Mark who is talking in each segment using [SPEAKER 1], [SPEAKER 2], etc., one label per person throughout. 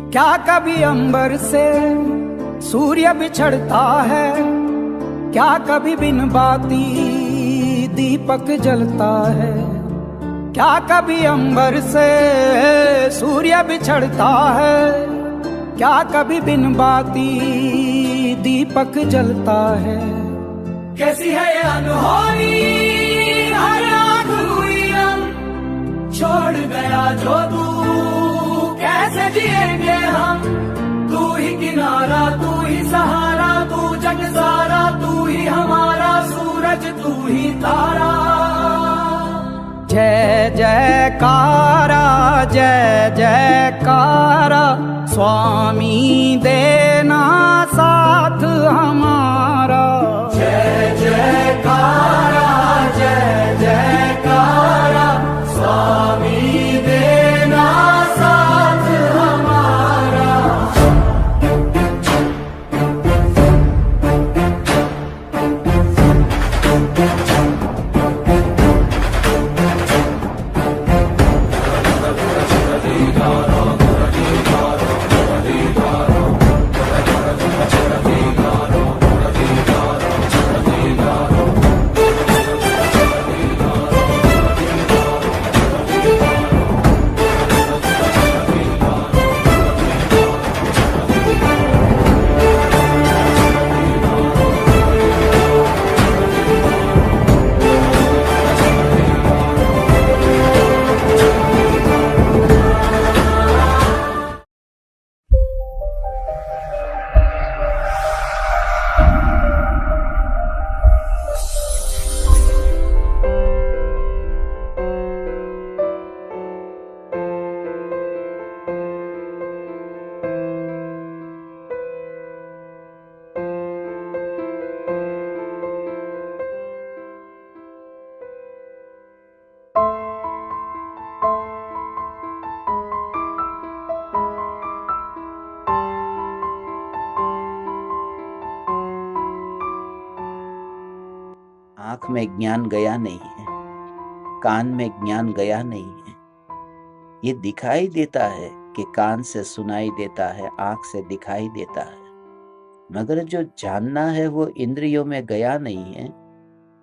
[SPEAKER 1] क्या कभी अंबर से सूर्य बिछड़ता है, क्या कभी बिन बाती दीपक जलता है। क्या कभी अंबर से सूर्य बिछड़ता है, क्या कभी बिन बाती दीपक जलता है। कैसी है ये अनहोनी हर आँख हुई हम, छोड़ गया जो तू कैसे जिएंगे हम। तू ही किनारा, तू ही सहारा, तू जग सारा, तू ही हमारा सूरज, तू ही तारा। जय जयकारा, जय जयकारा, स्वामी देना साथ हमारा। जय जयकारा, जय जयकारा, स्वामी देना साथ हमारा।
[SPEAKER 2] आंख में ज्ञान गया नहीं है, कान में ज्ञान गया नहीं है। ये दिखाई देता है कि कान से सुनाई देता है, आंख से दिखाई देता है, मगर जो जानना है वो इंद्रियों में गया नहीं है।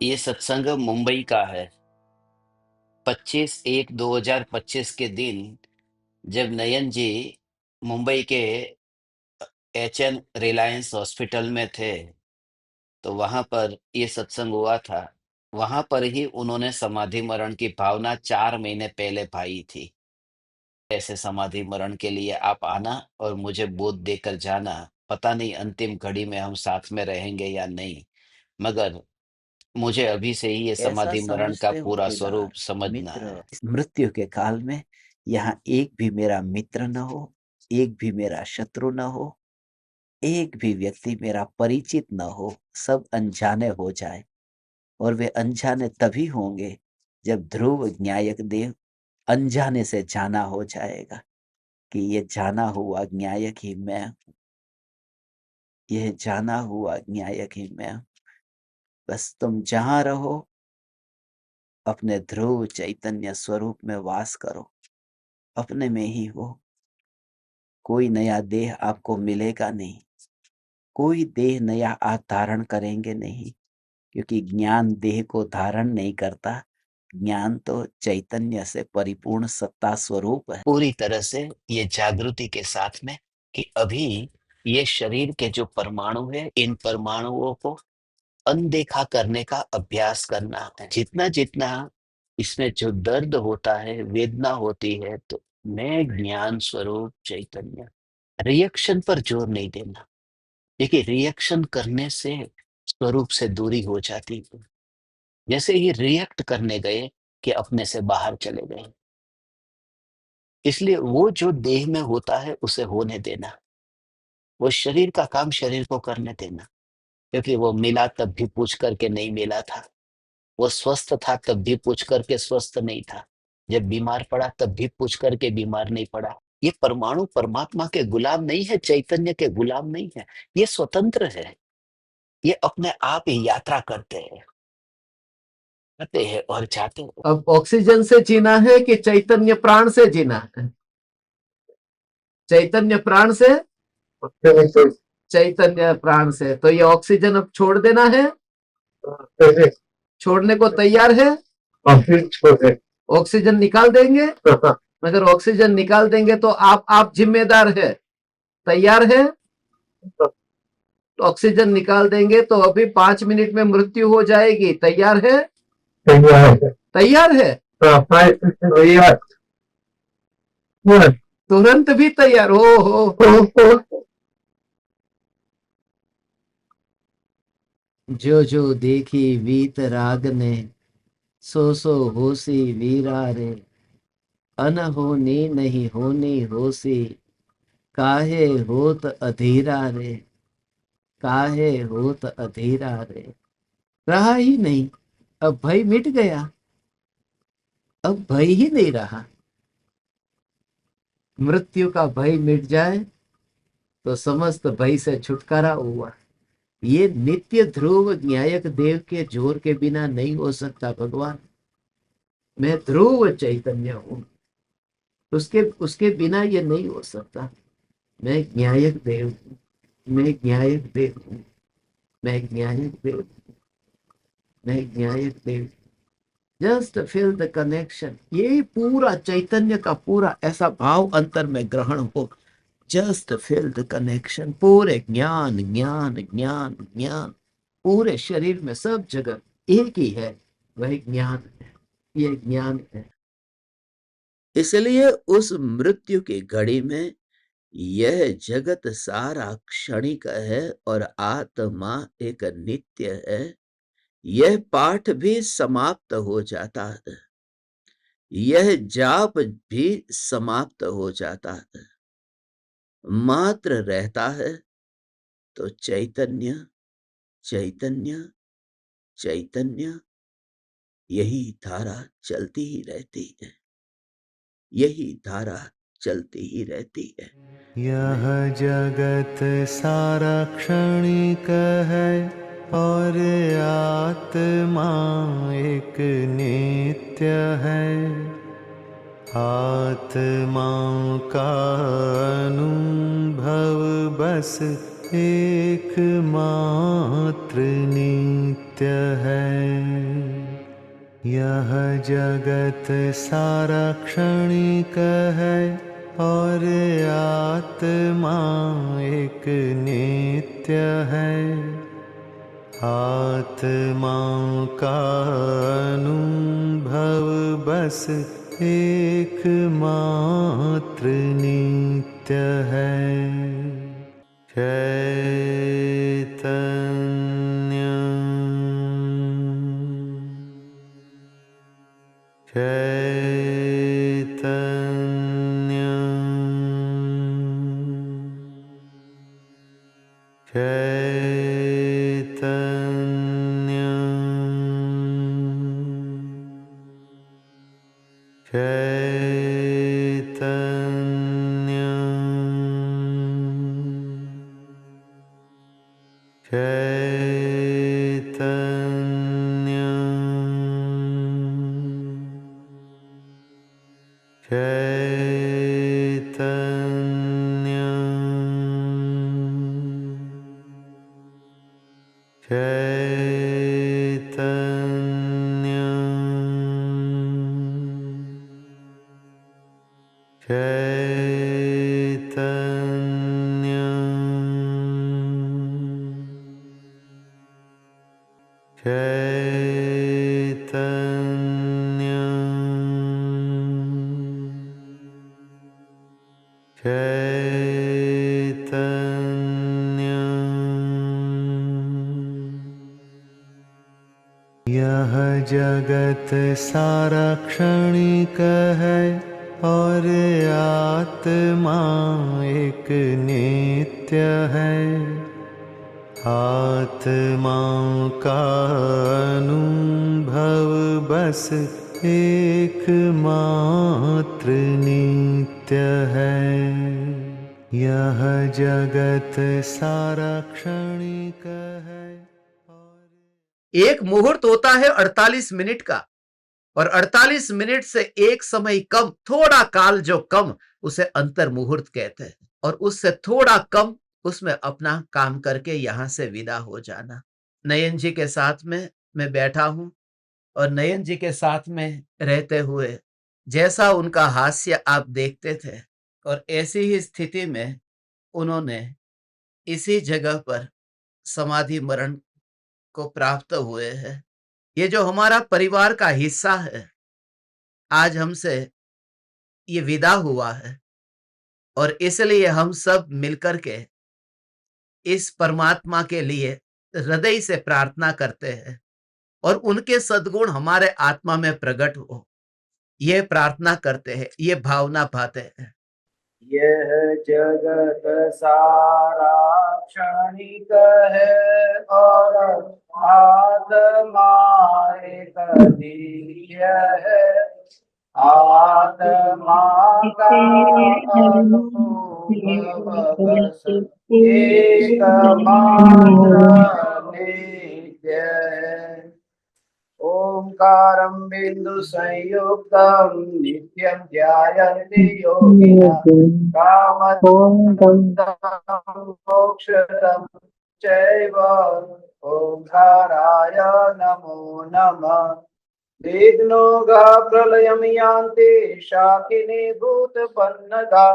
[SPEAKER 3] ये सत्संग मुंबई का है। 25/1/2025 के दिन जब नयन जी मुंबई के HN रिलायंस हॉस्पिटल में थे तो वहां पर ये सत्संग हुआ था। वहां पर ही उन्होंने समाधि मरण की भावना 4 महीने पहले पाई थी। ऐसे समाधि मरण के लिए आप आना और मुझे बोध देकर जाना। पता नहीं अंतिम घड़ी में हम साथ में रहेंगे या नहीं, मगर मुझे अभी से ही ये
[SPEAKER 2] ऐसा
[SPEAKER 3] समाधि मरण का
[SPEAKER 2] समझते हो
[SPEAKER 3] पूरा
[SPEAKER 2] केदार,
[SPEAKER 3] स्वरूप समझना
[SPEAKER 2] मित्र,
[SPEAKER 3] है।
[SPEAKER 2] इस मृत्यु के काल में यहाँ एक भी मेरा मित्र न हो, एक भी मेरा शत्रु न हो, एक भी व्यक्ति मेरा परिचित न हो, सब अनजाने हो जाए। और वे अनजाने तभी होंगे जब ध्रुव न्यायक देव अनजाने से जाना हो जाएगा कि ये जाना हुआ न्यायक ही मैं हूँ, यह जाना हुआ न्यायक ही मैं हूँ। बस तुम जहां रहो अपने ध्रुव चैतन्य स्वरूप में वास करो, अपने में ही हो। कोई नया देह आपको मिलेगा नहीं, कोई देह नया आप धारण करेंगे नहीं, क्योंकि ज्ञान देह को धारण नहीं करता। ज्ञान तो चैतन्य से परिपूर्ण सत्ता स्वरूप है।
[SPEAKER 3] पूरी तरह से ये जागृति के साथ में कि अभी ये शरीर के जो परमाणु है, इन परमाणुओं को अनदेखा करने का अभ्यास करना है। जितना जितना इसमें जो दर्द होता है, वेदना होती है, तो मैं ज्ञान स्वरूप चैतन्य, रिएक्शन पर जोर नहीं देना। देखिए, रिएक्शन करने से स्वरूप से दूरी हो जाती है। जैसे ही रिएक्ट करने गए कि अपने से बाहर चले गए। इसलिए वो जो देह में होता है उसे होने देना, वो शरीर का काम शरीर को करने देना। क्योंकि वो मिला तब भी पूछ करके नहीं मिला था, वो स्वस्थ था तब भी पूछ करके स्वस्थ नहीं था, जब बीमार पड़ा तब भी पूछ करके बीमार नहीं पड़ा। ये परमाणु परमात्मा के गुलाम नहीं है, चैतन्य के गुलाम नहीं है। ये स्वतंत्र है, ये अपने आप ही यात्रा करते हैं, आते हैं और जाते हैं।
[SPEAKER 4] अब ऑक्सीजन से जीना है कि चैतन्य प्राण से जीना है? चैतन्य प्राण से, चैतन्य प्राण से। तो ये ऑक्सीजन अब छोड़ देना है, छोड़ने को तैयार है, ऑक्सीजन निकाल देंगे। मगर ऑक्सीजन निकाल देंगे तो आप जिम्मेदार है, तैयार है? तो ऑक्सीजन निकाल देंगे तो अभी 5 मिनट में मृत्यु हो जाएगी, तैयार है? तैयार है? तुरंत भी तैयार हो। जो जो देखी वीत राग ने, सो सो होसी वीरा रे। अनहोनी नहीं होनी होसी, काहे होत अधीरा रे, काहे होत अधीरा रे। रहा ही नहीं, अब भय मिट गया, अब भय ही नहीं रहा। मृत्यु का भय मिट जाए तो समस्त भय से छुटकारा हुआ। ये नित्य ध्रुव न्यायक देव के जोर के बिना नहीं हो सकता भगवान। मैं ध्रुव चैतन्य हूं, उसके बिना ये नहीं हो सकता। मैं न्यायक देव हूं, मैं न्यायक देव हूं, मैं न्यायक देव हूं, मैं न्यायक देव। Just feel the connection. ये पूरा चैतन्य का पूरा ऐसा भाव अंतर में ग्रहण हो। Just feel the connection. पूरे ज्ञान ज्ञान ज्ञान ज्ञान, पूरे शरीर में सब जगह एक ही है, वही ज्ञान है, ये ज्ञान है। इसलिए उस मृत्यु की घड़ी में यह जगत सारा क्षणिक है और आत्मा एक नित्य है। यह पाठ भी समाप्त हो जाता है, यह जाप भी समाप्त हो जाता है। मात्र रहता है तो चैतन्य चैतन्य चैतन्य। यही धारा चलती ही रहती है, यही धारा चलती ही रहती है।
[SPEAKER 5] यह जगत सारा क्षणिक है और आत्मा एक नित्य है। आत्मा का अनुभव बस एक मात्र नित्य है। यह जगत सारा क्षणिक है और आत्मा एक नित्य है। आत्मा का अनुभव बस एक मात्र नित्य है। चैतन्य चैतन्य चैतन्य चैतन्य चैतन्य चैतन्य चैतन्य चैतन्य चैतन्य चैतन्य। यह जगत सारा क्षणिक है और आत्मा एक नित्य है। आत्मा का अनुभव बस एक मात्र नित्य है। यह जगत सारा क्षणिक है।
[SPEAKER 4] एक मुहूर्त होता है 48 मिनट का, और 48 मिनट से एक समय कम, थोड़ा काल जो कम, उसे अंतर मुहूर्त कहते हैं, और उससे थोड़ा कम उसमें अपना काम करके यहां से विदा हो जाना। नयन जी के साथ में मैं बैठा हूं, और नयन जी के साथ में रहते हुए जैसा उनका हास्य आप देखते थे, और ऐसी ही स्थिति में उन्होंने इसी जगह पर समाधि मरण को प्राप्त हुए हैं। ये जो हमारा परिवार का हिस्सा है, आज हमसे ये विदा हुआ है, और इसलिए हम सब मिलकर के इस परमात्मा के लिए हृदय से प्रार्थना करते हैं, और उनके सद्गुण हमारे आत्मा में प्रकट हो, ये प्रार्थना करते हैं, ये भावना पाते हैं।
[SPEAKER 1] यह जगत सारा क्षणिक है और आत्मा एक नित्य है। आत्मा का अनुभव बस एकमात्र नित्य है। ओंकारं बिंदु संयुक्तं नित्यं ध्यायन्ति योगिनः कामदं मोक्षदं चैव। ओंकाराय नमो नमः। विघ्नोघा प्रलयं यान्ति शाकिनी भूतपन्नगा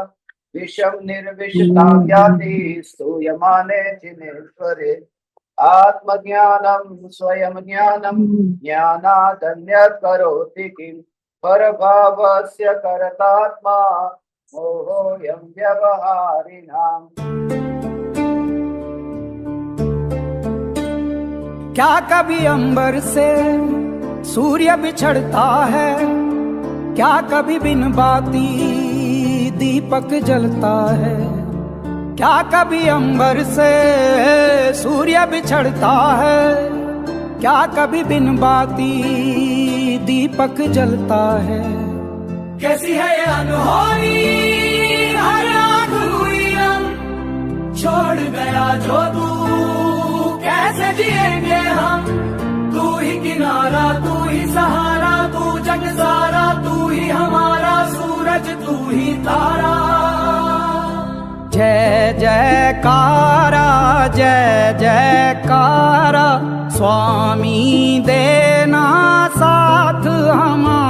[SPEAKER 1] विषं निर्विशतां याति स्तूयमाने जिनेश्वरे। आत्मज्ञानं स्वयं ज्ञानं ज्ञानादन्यत् करोति किं परभावस्य करतात्मा मोहोऽयं व्यवहारिणाम्। क्या कभी अंबर से सूर्य बिछड़ता है, क्या कभी बिन बाती दीपक जलता है। क्या कभी अंबर से सूर्य बिछड़ता है, क्या कभी बिन बाती दीपक जलता है। कैसी है ये अनहोनी हर आँख हुई हम, छोड़ गया जो तू कैसे जिएंगे हम। तू ही किनारा तू ही सहारा, तू जग सारा तू ही हमारा सूरज तू ही तारा। जय जयकारा जय जयकारा स्वामी देना साथ हमारा।